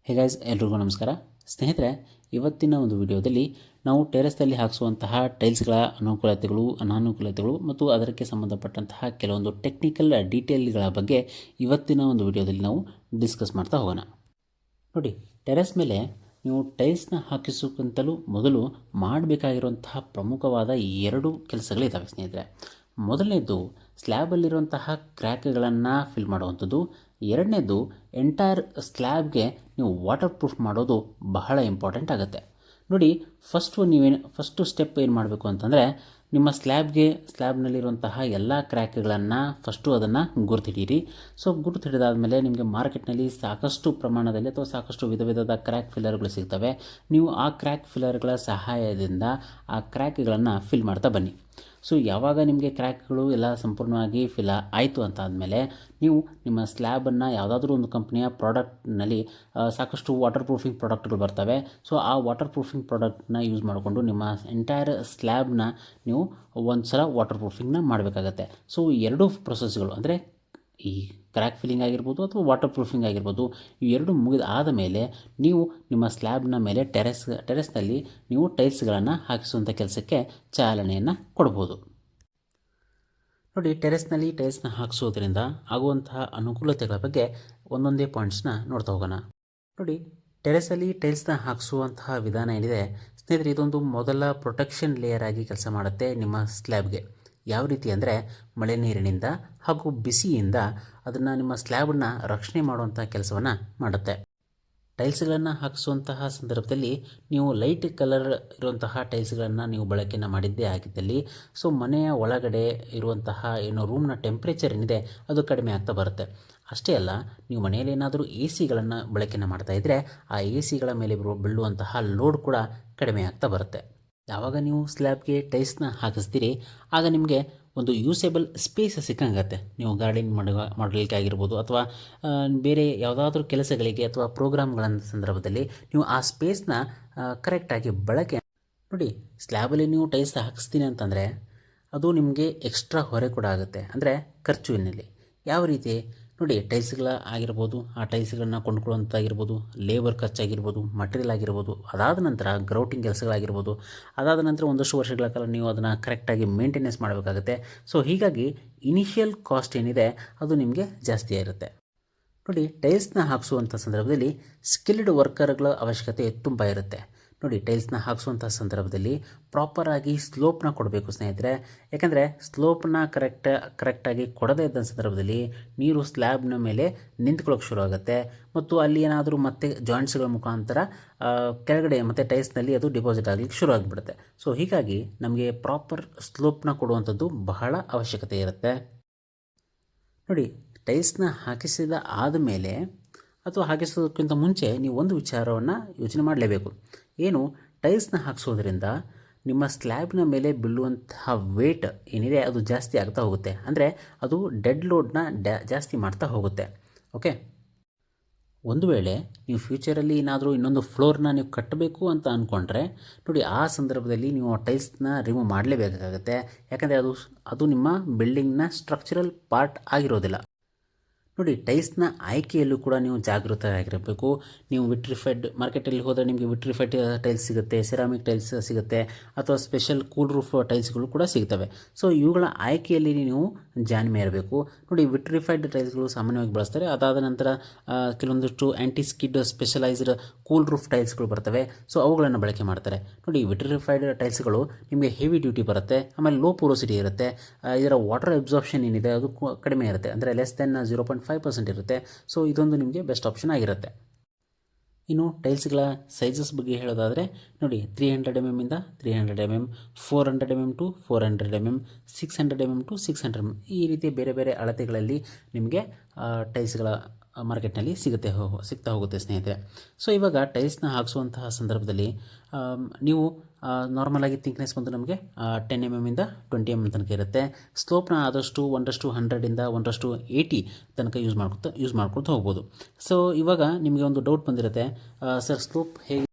Hey guys, ಎಲ್ರಿಗೂ ನಮಸ್ಕಾರ. ಸ್ನೇಹಿತರೆ, ಇವತ್ತಿನ ಒಂದು ವಿಡಿಯೋದಲ್ಲಿ ನಾವು ಟೆರೆಸ್ನಲ್ಲಿ ಹಾಕಿಸುವಂತಹ ಟೈಲ್ಸ್ಗಳ ಅನುಕೂಲತೆಗಳು, ಅನಾನುಕೂಲತೆಗಳು ಮತ್ತು ಅದಕ್ಕೆ ಸಂಬಂಧಪಟ್ಟಂತಹ ಕೆಲವೊಂದು ಟೆಕ್ನಿಕಲ್ ಡೀಟೇಲ್ಗಳ ಬಗ್ಗೆ ಇವತ್ತಿನ ಒಂದು ವಿಡಿಯೋದಲ್ಲಿ ನಾವು ಡಿಸ್ಕಸ್ ಮಾಡ್ತಾ ಹೋಗೋಣ. ನೋಡಿ, ಟೆರೆಸ್ ಮೇಲೆ ನೀವು ಟೈಲ್ಸ್ನ ಹಾಕಿಸೋಕ್ಕಿಂತಲೂ ಮೊದಲು ಮಾಡಬೇಕಾಗಿರುವಂತಹ ಪ್ರಮುಖವಾದ 2 ಕೆಲಸಗಳಿದ್ದಾವೆ ಸ್ನೇಹಿತರೆ. ಮೊದಲನೇದು ಸ್ಲ್ಯಾಬಲ್ಲಿರುವಂತಹ ಕ್ರ್ಯಾಕ್ಗಳನ್ನು ಫಿಲ್ ಮಾಡುವಂಥದ್ದು. ಎರಡನೇದು ಎಂಟೈರ್ ಸ್ಲ್ಯಾಬ್ಗೆ ನೀವು ವಾಟರ್ ಪ್ರೂಫ್ ಮಾಡೋದು ಬಹಳ ಇಂಪಾರ್ಟೆಂಟ್ ಆಗುತ್ತೆ. ನೋಡಿ, ಫಸ್ಟು ಸ್ಟೆಪ್ ಏನು ಮಾಡಬೇಕು ಅಂತಂದರೆ, ನಿಮ್ಮ ಸ್ಲ್ಯಾಬ್ನಲ್ಲಿರುವಂತಹ ಎಲ್ಲ ಕ್ರ್ಯಾಕ್ಗಳನ್ನು ಫಸ್ಟು ಅದನ್ನು ಗುರುತಿಡೀರಿ. ಸೊ ಗುರುತು ಹಿಡಿದಾದಮೇಲೆ ನಿಮಗೆ ಮಾರ್ಕೆಟ್ನಲ್ಲಿ ಸಾಕಷ್ಟು ಪ್ರಮಾಣದಲ್ಲಿ ಅಥವಾ ಸಾಕಷ್ಟು ವಿಧ ವಿಧದ ಕ್ರ್ಯಾಕ್ ಫಿಲ್ಲರ್ಗಳು ಸಿಗ್ತವೆ. ನೀವು ಆ ಕ್ರ್ಯಾಕ್ ಫಿಲ್ಲರ್ಗಳ ಸಹಾಯದಿಂದ ಆ ಕ್ರ್ಯಾಕ್ಗಳನ್ನು ಫಿಲ್ ಮಾಡ್ತಾ ಬನ್ನಿ. ಸೊ ಯಾವಾಗ ನಿಮಗೆ ಕ್ರ್ಯಾಕ್ಗಳು ಎಲ್ಲ ಸಂಪೂರ್ಣವಾಗಿ ಫಿಲ್ ಆಯಿತು ಅಂತ ಆದಮೇಲೆ ನೀವು ನಿಮ್ಮ ಸ್ಲ್ಯಾಬನ್ನು ಯಾವುದಾದ್ರೂ ಒಂದು ಕಂಪ್ನಿಯ ಪ್ರಾಡಕ್ಟ್ನಲ್ಲಿ ಸಾಕಷ್ಟು ವಾಟರ್ ಪ್ರೂಫಿಂಗ್ ಪ್ರಾಡಕ್ಟ್ಗಳು ಬರ್ತವೆ. ಸೊ ಆ ವಾಟರ್ ಪ್ರೂಫಿಂಗ್ ಪ್ರಾಡಕ್ಟ್ನ ಯೂಸ್ ಮಾಡಿಕೊಂಡು ನಿಮ್ಮ ಎಂಟೈರ್ ಸ್ಲ್ಯಾಬ್ನ ನೀವು ಒಂದು ಸಲ ವಾಟರ್ ಪ್ರೂಫಿಂಗ್ನ ಮಾಡಬೇಕಾಗತ್ತೆ. ಸೊ ಎರಡೂ ಪ್ರೊಸೆಸ್ಗಳು ಅಂದರೆ ಈ ಕ್ರ್ಯಾಕ್ ಫಿಲ್ಲಿಂಗ್ ಆಗಿರ್ಬೋದು ಅಥವಾ ವಾಟರ್ ಪ್ರೂಫಿಂಗ್ ಆಗಿರ್ಬೋದು, ಇವೆರಡು ಮುಗಿದ ಆದ ಮೇಲೆ ನೀವು ನಿಮ್ಮ ಸ್ಲ್ಯಾಬ್ನ ಮೇಲೆ ಟೆರೆಸ್ನಲ್ಲಿ ನೀವು ಟೈಲ್ಸ್ಗಳನ್ನು ಹಾಕಿಸುವಂಥ ಕೆಲಸಕ್ಕೆ ಚಾಲನೆಯನ್ನು ಕೊಡ್ಬೋದು. ನೋಡಿ, ಟೆರೆಸ್ನಲ್ಲಿ ಟೈಲ್ಸ್ನ ಹಾಕಿಸೋದ್ರಿಂದ ಆಗುವಂತಹ ಅನುಕೂಲತೆಗಳ ಬಗ್ಗೆ ಒಂದೊಂದೇ ಪಾಯಿಂಟ್ಸ್ನ ನೋಡ್ತಾ ಹೋಗೋಣ. ನೋಡಿ, ಟೆರೆಸಲ್ಲಿ ಟೈಲ್ಸ್ನ ಹಾಕಿಸುವಂತಹ ವಿಧಾನ ಏನಿದೆ ಸ್ನೇಹಿತರೆ, ಇದೊಂದು ಮೊದಲ ಪ್ರೊಟೆಕ್ಷನ್ ಲೇಯರ್ ಆಗಿ ಕೆಲಸ ಮಾಡುತ್ತೆ ನಿಮ್ಮ ಸ್ಲ್ಯಾಬ್ಗೆ. ಯಾವ ರೀತಿ ಅಂದರೆ, ಮಳೆ ನೀರಿನಿಂದ ಹಾಗೂ ಬಿಸಿಯಿಂದ ಅದನ್ನು ನಿಮ್ಮ ಸ್ಲ್ಯಾಬನ್ನು ರಕ್ಷಣೆ ಮಾಡುವಂಥ ಕೆಲಸವನ್ನು ಮಾಡುತ್ತೆ. ಟೈಲ್ಸ್ಗಳನ್ನು ಹಾಕಿಸುವಂತಹ ಸಂದರ್ಭದಲ್ಲಿ ನೀವು ಲೈಟ್ ಕಲರ್ ಇರುವಂತಹ ಟೈಲ್ಸ್ಗಳನ್ನು ನೀವು ಬಳಕೆಯನ್ನು ಮಾಡಿದ್ದೇ ಆಗಿದ್ದಲ್ಲಿ ಸೊ ಮನೆಯ ಒಳಗಡೆ ಇರುವಂತಹ ರೂಮ್ನ ಟೆಂಪ್ರೇಚರ್ ಏನಿದೆ ಅದು ಕಡಿಮೆ ಆಗ್ತಾ ಬರುತ್ತೆ. ಅಷ್ಟೇ ಅಲ್ಲ, ನೀವು ಮನೆಯಲ್ಲಿ ಏನಾದರೂ ಎ ಸಿಗಳನ್ನು ಬಳಕೆಯನ್ನು ಮಾಡ್ತಾಯಿದ್ರೆ ಆ ಎ ಸಿಗಳ ಮೇಲೆ ಬೀಳುವಂತಹ ಲೋಡ್ ಕೂಡ ಕಡಿಮೆ ಆಗ್ತಾ ಬರುತ್ತೆ. ಯಾವಾಗ ನೀವು ಸ್ಲ್ಯಾಬ್ಗೆ ಟೈಲ್ಸ್ನ ಹಾಕಿಸ್ತೀರಿ ಆಗ ನಿಮಗೆ ಒಂದು ಯೂಸೇಬಲ್ ಸ್ಪೇಸ್ ಸಿಕ್ಕಂಗತ್ತೆ. ನೀವು ಗಾರ್ಡನಿಂಗ್ ಮಾಡಲಿಕ್ಕೆ ಆಗಿರ್ಬೋದು ಅಥವಾ ಬೇರೆ ಯಾವುದಾದ್ರೂ ಕೆಲಸಗಳಿಗೆ ಅಥವಾ ಪ್ರೋಗ್ರಾಮ್ಗಳ ಸಂದರ್ಭದಲ್ಲಿ ನೀವು ಆ ಸ್ಪೇಸ್ನ ಕರೆಕ್ಟಾಗಿ ಬಳಕೆ ನೋಡಿ. ಸ್ಲ್ಯಾಬಲ್ಲಿ ನೀವು ಟೈಲ್ಸ್ ಹಾಕಿಸ್ತೀನಿ ಅಂತಂದರೆ ಅದು ನಿಮಗೆ ಎಕ್ಸ್ಟ್ರಾ ಹೊರೆ ಕೂಡ ಆಗುತ್ತೆ, ಅಂದರೆ ಖರ್ಚುವಿನಲ್ಲಿ. ಯಾವ ರೀತಿ ನೋಡಿ, ಟೈಲ್ಸ್ಗಳ ಆಗಿರ್ಬೋದು, ಆ ಟೈಲ್ಸ್ಗಳನ್ನ ಕೊಂಡ್ಕೊಳ್ಳೋಂಥಾಗಿರ್ಬೋದು, ಲೇಬರ್ ಖರ್ಚಾಗಿರ್ಬೋದು, ಮಟೀರಿಯಲ್ ಆಗಿರ್ಬೋದು, ಅದಾದ ನಂತರ ಗ್ರೌಟಿಂಗ್ ಕೆಲಸಗಳಾಗಿರ್ಬೋದು, ಅದಾದ ನಂತರ ಒಂದಷ್ಟು ವರ್ಷಗಳ ಕಾಲ ನೀವು ಅದನ್ನು ಕರೆಕ್ಟಾಗಿ ಮೇಂಟೆನೆನ್ಸ್ ಮಾಡಬೇಕಾಗುತ್ತೆ. ಸೊ ಹೀಗಾಗಿ ಇನಿಷಿಯಲ್ ಕಾಸ್ಟ್ ಏನಿದೆ ಅದು ನಿಮಗೆ ಜಾಸ್ತಿ ಇರುತ್ತೆ. ನೋಡಿ, ಟೈಲ್ಸ್ನ ಹಾಕಿಸುವಂಥ ಸಂದರ್ಭದಲ್ಲಿ ಸ್ಕಿಲ್ಡ್ ವರ್ಕರ್ಗಳ ಅವಶ್ಯಕತೆ ತುಂಬ ಇರುತ್ತೆ. ನೋಡಿ, ಟೈಲ್ಸ್ನ ಹಾಕಿಸುವಂಥ ಸಂದರ್ಭದಲ್ಲಿ ಪ್ರಾಪರಾಗಿ ಸ್ಲೋಪ್ನ ಕೊಡಬೇಕು ಸ್ನೇಹಿತರೆ. ಯಾಕಂದರೆ ಸ್ಲೋಪ್ನ ಕರೆಕ್ಟಾಗಿ ಕೊಡದೇ ಇದ್ದ ಸಂದರ್ಭದಲ್ಲಿ ನೀರು ಸ್ಲ್ಯಾಬ್ನ ಮೇಲೆ ನಿಂತ್ಕೊಳ್ಳೋಕೆ ಶುರು ಆಗುತ್ತೆ ಮತ್ತು ಅಲ್ಲಿ ಏನಾದರೂ ಮತ್ತೆ ಜಾಯಿಂಟ್ಸ್ಗಳ ಮುಖಾಂತರ ಕೆಳಗಡೆ ಮತ್ತು ಟೈಲ್ಸ್ನಲ್ಲಿ ಅದು ಡಿಪಾಸಿಟ್ ಆಗಲಿಕ್ಕೆ ಶುರು ಆಗಿಬಿಡುತ್ತೆ. ಸೊ ಹೀಗಾಗಿ ನಮಗೆ ಪ್ರಾಪರ್ ಸ್ಲೋಪ್ನ ಕೊಡುವಂಥದ್ದು ಬಹಳ ಅವಶ್ಯಕತೆ ಇರುತ್ತೆ. ನೋಡಿ, ಟೈಲ್ಸ್ನ ಹಾಕಿಸಿದ ಆದಮೇಲೆ ಅಥವಾ ಹಾಕಿಸೋದಕ್ಕಿಂತ ಮುಂಚೆ ನೀವು ಒಂದು ವಿಚಾರವನ್ನು ಯೋಚನೆ ಮಾಡಲೇಬೇಕು. ಏನು, ಟೈಲ್ಸ್ನ ಹಾಕಿಸೋದ್ರಿಂದ ನಿಮ್ಮ ಸ್ಲ್ಯಾಬ್ನ ಮೇಲೆ ಬೀಳುವಂತಹ ವೇಟ್ ಏನಿದೆ ಅದು ಜಾಸ್ತಿ ಆಗ್ತಾ ಹೋಗುತ್ತೆ. ಅಂದರೆ ಅದು ಡೆಡ್ ಲೋಡ್ನ ಜಾಸ್ತಿ ಮಾಡ್ತಾ ಹೋಗುತ್ತೆ. ಓಕೆ, ಒಂದು ವೇಳೆ ನೀವು ಫ್ಯೂಚರಲ್ಲಿ ಏನಾದರೂ ಇನ್ನೊಂದು ಫ್ಲೋರ್ನ ನೀವು ಕಟ್ಟಬೇಕು ಅಂತ ಅಂದ್ಕೊಂಡ್ರೆ ನೋಡಿ, ಆ ಸಂದರ್ಭದಲ್ಲಿ ನೀವು ಟೈಲ್ಸ್ನ ರಿಮೂವ್ ಮಾಡಲೇಬೇಕಾಗುತ್ತೆ. ಯಾಕಂದರೆ ಅದು ನಿಮ್ಮ ಬಿಲ್ಡಿಂಗ್ನ ಸ್ಟ್ರಕ್ಚರಲ್ ಪಾರ್ಟ್ ಆಗಿರೋದಿಲ್ಲ. ನೋಡಿ, ಟೈಲ್ಸ್ನ ಆಯ್ಕೆಯಲ್ಲೂ ಕೂಡ ನೀವು ಜಾಗೃತರಾಗಿರಬೇಕು. ನೀವು ವಿಟ್ರಿಫೈಡ್ ಮಾರ್ಕೆಟಲ್ಲಿ ಹೋದರೆ ನಿಮಗೆ ವಿಟ್ರಿಫೈಡ್ ಟೈಲ್ಸ್ ಸಿಗುತ್ತೆ, ಸೆರಾಮಿಕ್ ಟೈಲ್ಸ್ ಸಿಗುತ್ತೆ ಅಥವಾ ಸ್ಪೆಷಲ್ ಕೂಲ್ ರೂಫ್ ಟೈಲ್ಸ್ಗಳು ಕೂಡ ಸಿಗ್ತವೆ. ಸೊ ಇವುಗಳ ಆಯ್ಕೆಯಲ್ಲಿ ನೀವು ಜಾಣ್ಮೆ ಇರಬೇಕು. ನೋಡಿ, ವಿಟ್ರಿಫೈಡ್ ಟೈಲ್ಸ್ಗಳು ಸಾಮಾನ್ಯವಾಗಿ ಬಳಸ್ತಾರೆ. ಅದಾದ ನಂತರ ಕೆಲವೊಂದಿಷ್ಟು ಆ್ಯಂಟಿ ಸ್ಕಿಡ್ ಸ್ಪೆಷಲೈಸ್ಡ್ ಕೂಲ್ ರೂಫ್ ಟೈಲ್ಸ್ಗಳು ಬರ್ತವೆ. ಸೊ ಅವುಗಳನ್ನು ಬಳಕೆ ಮಾಡ್ತಾರೆ. ನೋಡಿ, ವಿಟ್ರಿಫೈಡ್ ಟೈಲ್ಸ್ಗಳು ನಿಮಗೆ ಹೆವಿ ಡ್ಯೂಟಿ ಬರುತ್ತೆ, ಆಮೇಲೆ ಲೋ ಪೋರೋಸಿಟಿ ಇರುತ್ತೆ. ಇದರ ವಾಟರ್ ಅಬ್ಸಾರ್ಪ್ಷನ್ ಏನಿದೆ ಅದು ಕಡಿಮೆ ಇರುತ್ತೆ, ಅಂದರೆ ಲೆಸ್ ದೆನ್ 0.5% ಇರುತ್ತೆ. ಸೊ ಇದೊಂದು ನಿಮಗೆ ಬೆಸ್ಟ್ ಆಪ್ಷನ್ ಆಗಿರುತ್ತೆ. ಇನ್ನು ಟೈಲ್ಸ್ಗಳ ಸೈಜಸ್ ಬಗ್ಗೆ ಹೇಳೋದಾದರೆ ನೋಡಿ, 300 mm ಇಂದ 300 mm, 400 mm to 400 mm, 600 mm to 600 mm ಈ ರೀತಿ ಬೇರೆ ಬೇರೆ ಅಳತೆಗಳಲ್ಲಿ ನಿಮಗೆ ಟೈಲ್ಸ್ಗಳ ಮಾರ್ಕೆಟ್ನಲ್ಲಿ ಸಿಗ್ತಾ ಹೋಗುತ್ತೆ ಸ್ನೇಹಿತರೆ. ಸೊ ಇವಾಗ ಟೈಲ್ಸ್ನ ಹಾಕಿಸುವಂತಹ ಸಂದರ್ಭದಲ್ಲಿ ನೀವು ನಾರ್ಮಲಾಗಿ ಥಿಕ್ನೆಸ್ ಬಂದು ನಮಗೆ 10 mm ಇಂದ 20 mm ತನಕ ಇರುತ್ತೆ. ಸ್ಲೋಪ್ನ ಆದಷ್ಟು 1:100 ಇಂದ 1:80 ತನಕ ಯೂಸ್ ಮಾಡ್ಕೊಳ್ತಾ ಹೋಗ್ಬೋದು. ಸೊ ಇವಾಗ ನಿಮಗೆ ಒಂದು ಡೌಟ್ ಬಂದಿರುತ್ತೆ, ಸರ್ ಸ್ಲೋಪ್ ಹೇಗೆ?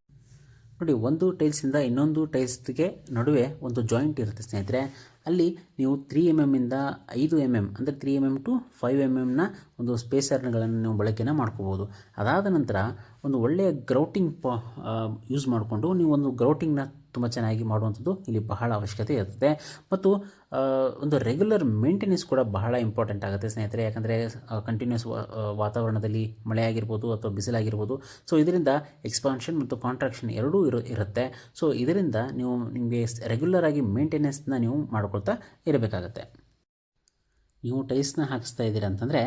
ನೋಡಿ, ಒಂದು ಟೈಲ್ಸಿಂದ ಇನ್ನೊಂದು ಟೈಲ್ಸ್ಗೆ ನಡುವೆ ಒಂದು ಜಾಯಿಂಟ್ ಇರುತ್ತೆ ಸ್ನೇಹಿತರೆ. ಅಲ್ಲಿ ನೀವು 3 ಇಂದ 5 ಅಂದರೆ 3 ಟು 5 ಒಂದು ಸ್ಪೇಸರ್ಗಳನ್ನು ನೀವು ಬಳಕೆನ ಮಾಡ್ಕೋಬೋದು. ಅದಾದ ನಂತರ ಒಂದು ಒಳ್ಳೆಯ ಗ್ರೌಟಿಂಗ್ ಯೂಸ್ ಮಾಡಿಕೊಂಡು ನೀವು ಒಂದು ಗ್ರೌಟಿಂಗ್ನ ತುಂಬ ಚೆನ್ನಾಗಿ ಮಾಡುವಂಥದ್ದು ಇಲ್ಲಿ ಬಹಳ ಅವಶ್ಯಕತೆ ಇರ್ತದೆ. ಮತ್ತು ಒಂದು ರೆಗ್ಯುಲರ್ ಮೇಂಟೆನೆನ್ಸ್ ಕೂಡ ಬಹಳ ಇಂಪಾರ್ಟೆಂಟ್ ಆಗುತ್ತೆ ಸ್ನೇಹಿತರೆ. ಯಾಕಂದರೆ ಕಂಟಿನ್ಯೂಸ್ ವಾತಾವರಣದಲ್ಲಿ ಮಳೆ ಆಗಿರ್ಬೋದು ಅಥವಾ ಬಿಸಿಲಾಗಿರ್ಬೋದು, ಸೊ ಇದರಿಂದ ಎಕ್ಸ್ಪಾನ್ಷನ್ ಮತ್ತು ಕಾಂಟ್ರಾಕ್ಷನ್ ಎರಡೂ ಇರುತ್ತೆ. ಸೊ ಇದರಿಂದ ನಿಮಗೆ ರೆಗ್ಯುಲರ್ ಆಗಿ ಮೇಂಟೆನೆನ್ಸ್ನ ನೀವು ಮಾಡ್ಕೊಳ್ತಾ ಇರಬೇಕಾಗತ್ತೆ. ನೀವು ಟೈಲ್ಸ್ನ ಹಾಕಿಸ್ತಾ ಇದ್ದೀರಾ ಅಂತಂದರೆ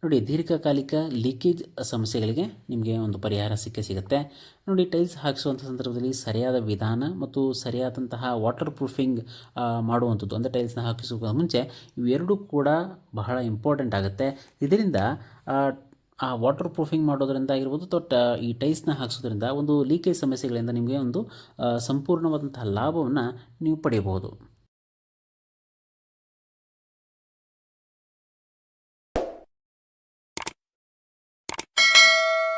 ನೋಡಿ, ದೀರ್ಘಕಾಲಿಕ ಲೀಕೇಜ್ ಸಮಸ್ಯೆಗಳಿಗೆ ನಿಮಗೆ ಒಂದು ಪರಿಹಾರ ಸಿಗುತ್ತೆ. ನೋಡಿ, ಟೈಲ್ಸ್ ಹಾಕಿಸುವಂಥ ಸಂದರ್ಭದಲ್ಲಿ ಸರಿಯಾದ ವಿಧಾನ ಮತ್ತು ಸರಿಯಾದಂತಹ ವಾಟರ್ ಪ್ರೂಫಿಂಗ್ ಮಾಡುವಂಥದ್ದು, ಅಂದರೆ ಟೈಲ್ಸ್ನ ಹಾಕಿಸುವ ಮುಂಚೆ ಇವೆರಡೂ ಕೂಡ ಬಹಳ ಇಂಪಾರ್ಟೆಂಟ್ ಆಗುತ್ತೆ. ಇದರಿಂದ ಆ ವಾಟರ್ ಪ್ರೂಫಿಂಗ್ ಮಾಡೋದರಿಂದ ಆಗಿರ್ಬೋದು ಅಥವಾ ಈ ಟೈಲ್ಸ್ನ ಹಾಕಿಸೋದ್ರಿಂದ ಒಂದು ಲೀಕೇಜ್ ಸಮಸ್ಯೆಗಳಿಂದ ನಿಮಗೆ ಒಂದು ಸಂಪೂರ್ಣವಾದಂತಹ ಲಾಭವನ್ನು ನೀವು ಪಡೆಯಬಹುದು.